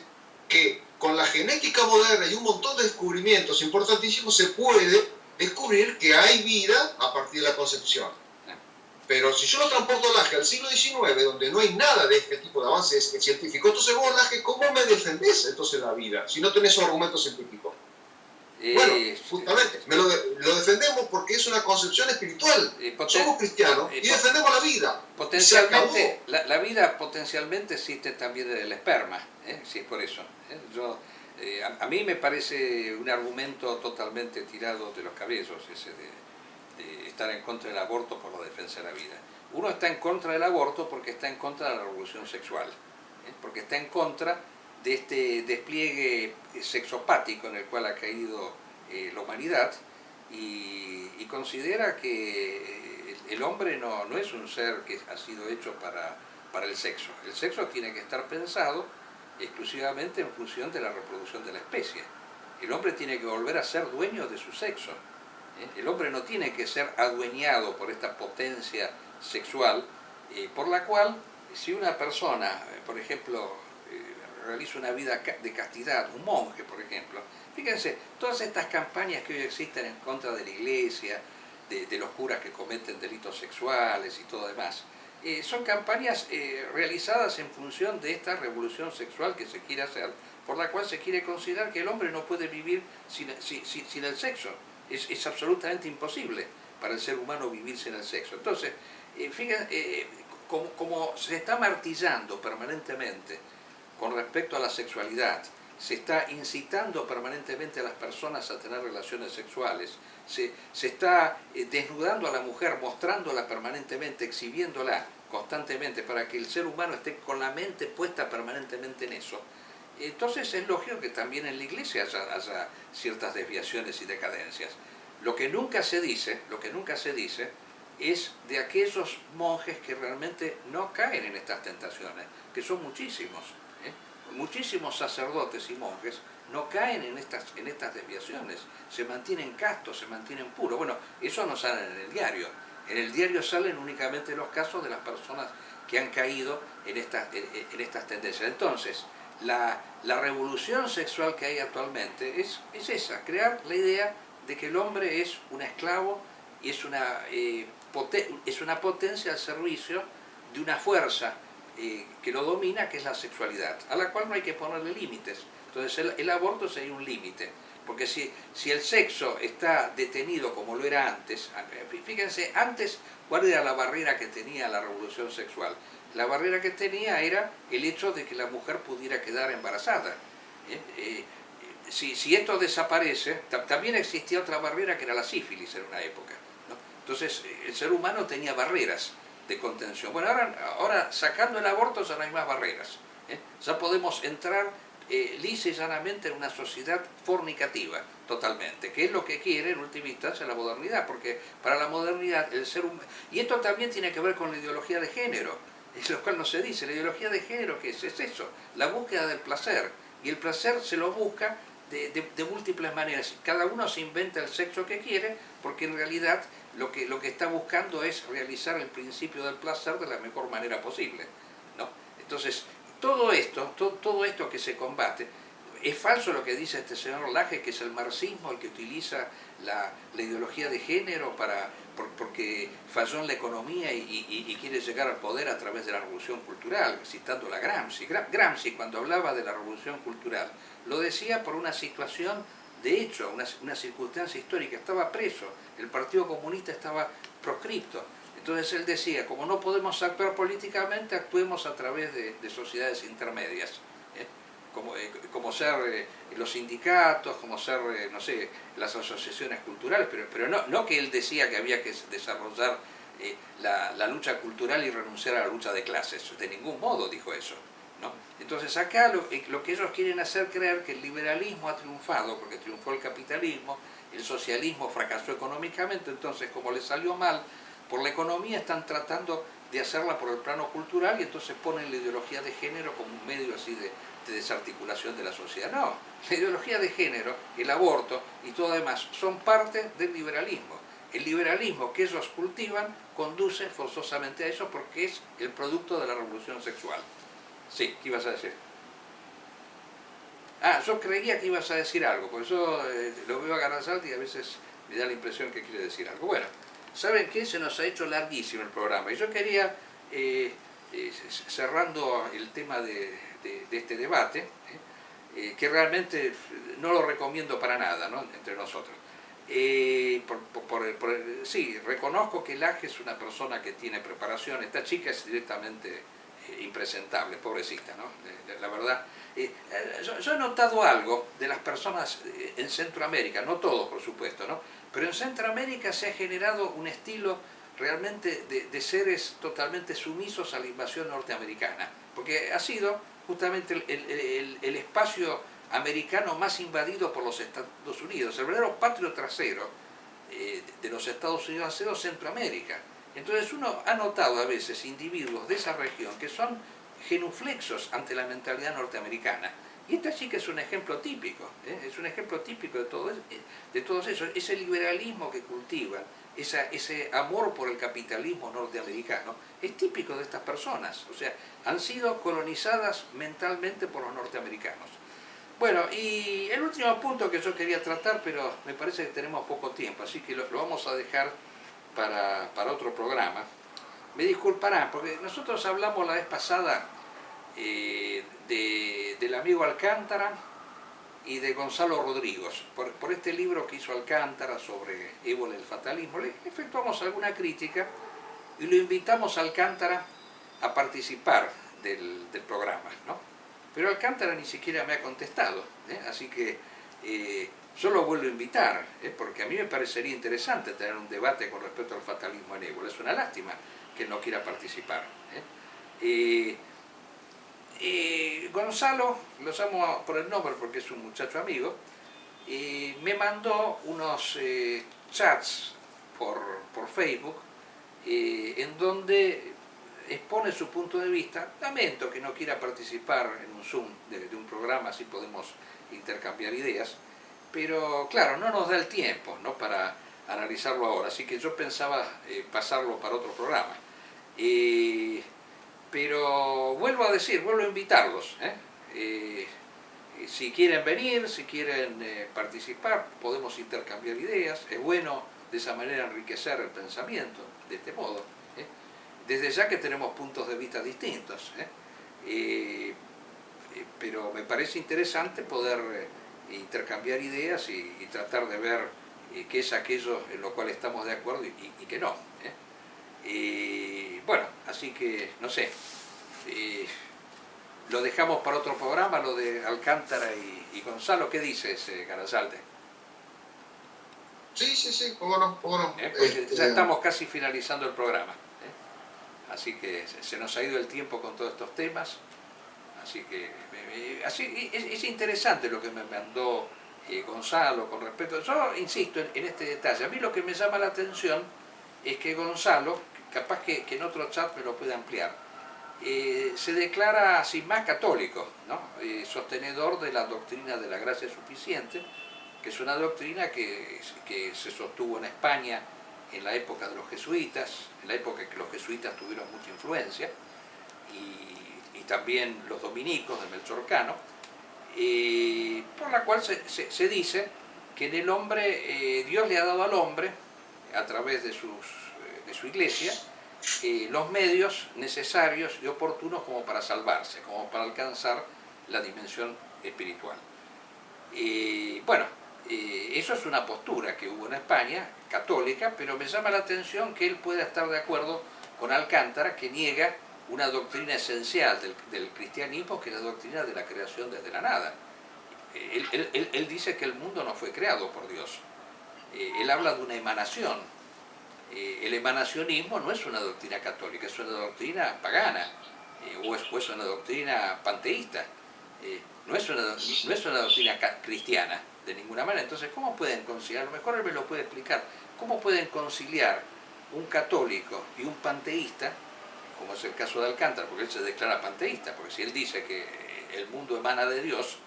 que con la genética moderna y un montón de descubrimientos importantísimos se puede descubrir que hay vida a partir de la concepción. Pero si yo lo transporto al Laje al siglo XIX, donde no hay nada de este tipo de avances científicos, entonces vos, Laje, ¿cómo me defendés entonces la vida si no tenés esos argumentos científicos? Bueno, justamente, lo defendemos porque es una concepción espiritual. Somos cristianos y defendemos la vida. Potencialmente, la vida potencialmente existe también en el esperma, si es por eso. A mí me parece un argumento totalmente tirado de los cabellos, ese de estar en contra del aborto por la defensa de la vida. Uno está en contra del aborto porque está en contra de la revolución sexual, porque está en contra de este despliegue sexopático en el cual ha caído la humanidad y considera que el hombre no es un ser que ha sido hecho para el sexo. El sexo tiene que estar pensado exclusivamente en función de la reproducción de la especie. El hombre tiene que volver a ser dueño de su sexo. El hombre no tiene que ser adueñado por esta potencia sexual, por la cual si una persona, por ejemplo, realiza una vida de castidad, un monje, por ejemplo, fíjense, todas estas campañas que hoy existen en contra de la iglesia, de los curas que cometen delitos sexuales y todo demás, son campañas realizadas en función de esta revolución sexual que se quiere hacer, por la cual se quiere considerar que el hombre no puede vivir sin el sexo. Es absolutamente imposible para el ser humano vivir sin el sexo. Entonces, fíjense, como se está martillando permanentemente con respecto a la sexualidad, se está incitando permanentemente a las personas a tener relaciones sexuales, se está desnudando a la mujer, mostrándola permanentemente, exhibiéndola constantemente para que el ser humano esté con la mente puesta permanentemente en eso. Entonces es lógico que también en la iglesia haya ciertas desviaciones y decadencias. Lo que nunca se dice es de aquellos monjes que realmente no caen en estas tentaciones, que son muchísimos. Muchísimos sacerdotes y monjes no caen en estas desviaciones, se mantienen castos, se mantienen puros. Bueno, eso no sale en el diario. En el diario salen únicamente los casos de las personas que han caído en estas tendencias. Entonces, la revolución sexual que hay actualmente es esa, crear la idea de que el hombre es un esclavo y es una potencia al servicio de una fuerza que lo domina, que es la sexualidad, a la cual no hay que ponerle límites. Entonces el aborto sería un límite, porque si el sexo está detenido como lo era antes, fíjense, antes, ¿cuál era la barrera que tenía la revolución sexual? La barrera que tenía era el hecho de que la mujer pudiera quedar embarazada. Si esto desaparece, también existía otra barrera que era la sífilis en una época, ¿no? Entonces el ser humano tenía barreras de contención. Bueno, ahora sacando el aborto ya no hay más barreras. Ya podemos entrar lisa y llanamente en una sociedad fornicativa totalmente, que es lo que quiere en última instancia la modernidad, porque para la modernidad el ser humano... Y esto también tiene que ver con la ideología de género, es lo cual no se dice. La ideología de género, ¿qué es? Es eso, la búsqueda del placer, y el placer se lo busca de múltiples maneras. Cada uno se inventa el sexo que quiere, porque en realidad lo que está buscando es realizar el principio del placer de la mejor manera posible, ¿no? Entonces, todo esto que se combate, es falso lo que dice este señor Laje, que es el marxismo el que utiliza la ideología de género porque falló en la economía y quiere llegar al poder a través de la revolución cultural, citando a Gramsci. Gramsci, cuando hablaba de la revolución cultural, lo decía por una situación de hecho, una circunstancia histórica. Estaba preso, el Partido Comunista estaba proscripto. Entonces él decía, como no podemos actuar políticamente, actuemos a través de sociedades intermedias. Como ser los sindicatos, como ser, no sé, las asociaciones culturales, pero no que él decía que había que desarrollar la lucha cultural y renunciar a la lucha de clases. De ningún modo dijo eso, ¿no? Entonces acá lo que ellos quieren hacer creer que el liberalismo ha triunfado, porque triunfó el capitalismo, el socialismo fracasó económicamente, entonces como les salió mal por la economía, están tratando de hacerla por el plano cultural y entonces ponen la ideología de género como un medio así de desarticulación de la sociedad. No, la ideología de género, el aborto y todo demás son parte del liberalismo. El liberalismo que ellos cultivan conduce forzosamente a eso porque es el producto de la revolución sexual. Sí, ¿qué ibas a decir? Yo creía que ibas a decir algo, porque yo lo veo a Garanzaldi y a veces me da la impresión que quiere decir algo. Bueno, ¿saben qué? Se nos ha hecho larguísimo el programa y yo quería, cerrando el tema de este debate, que realmente no lo recomiendo para nada, ¿no?, entre nosotros. Sí, reconozco que Laje es una persona que tiene preparación, esta chica es directamente impresentable, pobrecita, ¿no? La verdad, yo he notado algo de las personas en Centroamérica, no todos por supuesto, ¿no?, pero en Centroamérica se ha generado un estilo realmente de seres totalmente sumisos a la invasión norteamericana, porque ha sido justamente el espacio americano más invadido por los Estados Unidos. El verdadero patrio trasero de los Estados Unidos ha sido Centroamérica. Entonces uno ha notado a veces individuos de esa región que son genuflexos ante la mentalidad norteamericana. Y esta chica es un ejemplo típico, es un ejemplo típico de todos esos, ese liberalismo que cultivan, ese amor por el capitalismo norteamericano, es típico de estas personas, o sea, han sido colonizadas mentalmente por los norteamericanos. Bueno, y el último punto que yo quería tratar, pero me parece que tenemos poco tiempo, así que lo vamos a dejar para otro programa. Me disculparán, porque nosotros hablamos la vez pasada del amigo Alcántara y de Gonzalo Rodríguez, por este libro que hizo Alcántara sobre Ébola y el fatalismo. Le efectuamos alguna crítica y lo invitamos a Alcántara a participar del programa, ¿no? Pero Alcántara ni siquiera me ha contestado, así que yo lo vuelvo a invitar, porque a mí me parecería interesante tener un debate con respecto al fatalismo en Ébola. Es una lástima que no quiera participar. Gonzalo, lo llamo por el nombre porque es un muchacho amigo, me mandó unos chats por Facebook en donde expone su punto de vista. Lamento que no quiera participar en un Zoom de un programa, así podemos intercambiar ideas, pero claro, no nos da el tiempo, ¿no?, para analizarlo ahora, así que yo pensaba pasarlo para otro programa. Pero vuelvo a decir, vuelvo a invitarlos, si quieren venir, si quieren participar, podemos intercambiar ideas. Es bueno de esa manera enriquecer el pensamiento, de este modo, desde ya que tenemos puntos de vista distintos, pero me parece interesante poder intercambiar ideas y tratar de ver qué es aquello en lo cual estamos de acuerdo y qué no. Bueno, así que, no sé, lo dejamos para otro programa, lo de Alcántara y Gonzalo. ¿Qué dices, Garanzalde? Sí, cómo no. Porque ya estamos casi finalizando el programa, así que se nos ha ido el tiempo con todos estos temas, así que es interesante lo que me mandó Gonzalo con respecto. Yo insisto en este detalle. A mí lo que me llama la atención es que Gonzalo, capaz que en otro chat me lo puede ampliar, se declara sin más católico, ¿no? Sostenedor de la doctrina de la gracia suficiente, que es una doctrina que se sostuvo en España en la época de los jesuitas, en la época en que los jesuitas tuvieron mucha influencia, y también los dominicos de Melchor Cano, por la cual se dice que en el hombre, Dios le ha dado al hombre, a través de su iglesia, los medios necesarios y oportunos como para salvarse, como para alcanzar la dimensión espiritual. Bueno, eso es una postura que hubo en España, católica, pero me llama la atención que él pueda estar de acuerdo con Alcántara, que niega una doctrina esencial del cristianismo, que es la doctrina de la creación desde la nada. Él dice que el mundo no fue creado por Dios. Él habla de una emanación. El emanacionismo no es una doctrina católica, es una doctrina pagana, o es una doctrina panteísta, no es una doctrina cristiana de ninguna manera. Entonces, ¿cómo pueden conciliar? A lo mejor él me lo puede explicar. ¿Cómo pueden conciliar un católico y un panteísta, como es el caso de Alcántara, porque él se declara panteísta? Porque si él dice que el mundo emana de Dios,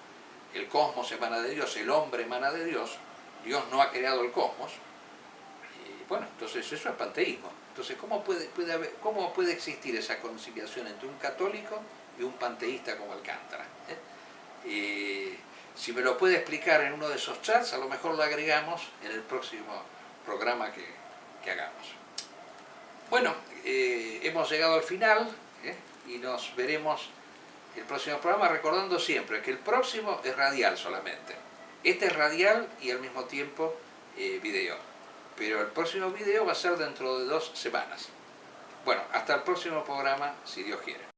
el cosmos emana de Dios, el hombre emana de Dios, Dios no ha creado el cosmos, bueno, entonces eso es panteísmo. Entonces, ¿cómo puede existir esa conciliación entre un católico y un panteísta como Alcántara? Si me lo puede explicar en uno de esos chats, a lo mejor lo agregamos en el próximo programa que hagamos. Bueno, hemos llegado al final, y nos veremos el próximo programa, recordando siempre que el próximo es radial solamente. Este es radial y al mismo tiempo video. Pero el próximo video va a ser dentro de 2 semanas. Bueno, hasta el próximo programa, si Dios quiere.